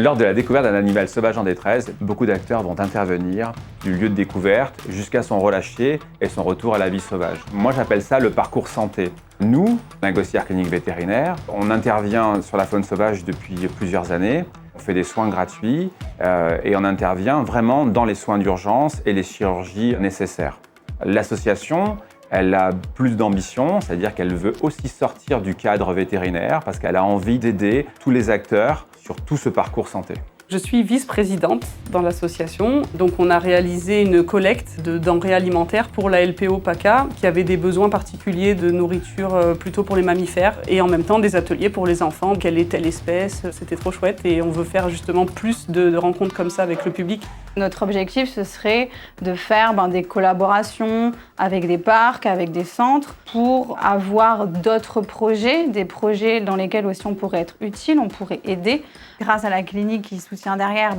Lors de la découverte d'un animal sauvage en détresse, beaucoup d'acteurs vont intervenir du lieu de découverte jusqu'à son relâché et son retour à la vie sauvage. Moi, j'appelle ça le parcours santé. Nous, Lingossière Clinique Vétérinaire, on intervient sur la faune sauvage depuis plusieurs années. On fait des soins gratuits et on intervient vraiment dans les soins d'urgence et les chirurgies nécessaires. L'association, elle a plus d'ambition, c'est-à-dire qu'elle veut aussi sortir du cadre vétérinaire parce qu'elle a envie d'aider tous les acteurs sur tout ce parcours santé. Je suis vice-présidente dans l'association, donc on a réalisé une collecte de denrées alimentaires pour la LPO PACA qui avait des besoins particuliers de nourriture plutôt pour les mammifères et en même temps des ateliers pour les enfants, quelle est telle espèce, c'était trop chouette et on veut faire justement plus de rencontres comme ça avec le public. Notre objectif, ce serait de faire des collaborations avec des parcs, avec des centres, pour avoir d'autres projets, des projets dans lesquels aussi on pourrait être utile, on pourrait aider. Grâce à la clinique qui soutient derrière,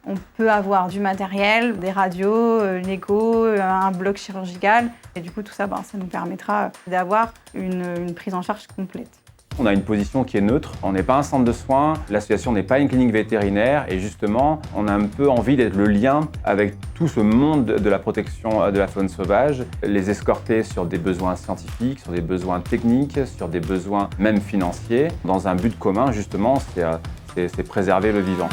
on peut avoir du matériel, des radios, une écho, un bloc chirurgical. Et du coup, tout ça, ça nous permettra d'avoir une prise en charge complète. On a une position qui est neutre, on n'est pas un centre de soins, l'association n'est pas une clinique vétérinaire et justement, on a un peu envie d'être le lien avec tout ce monde de la protection de la faune sauvage, les escorter sur des besoins scientifiques, sur des besoins techniques, sur des besoins même financiers, dans un but commun justement, c'est préserver le vivant.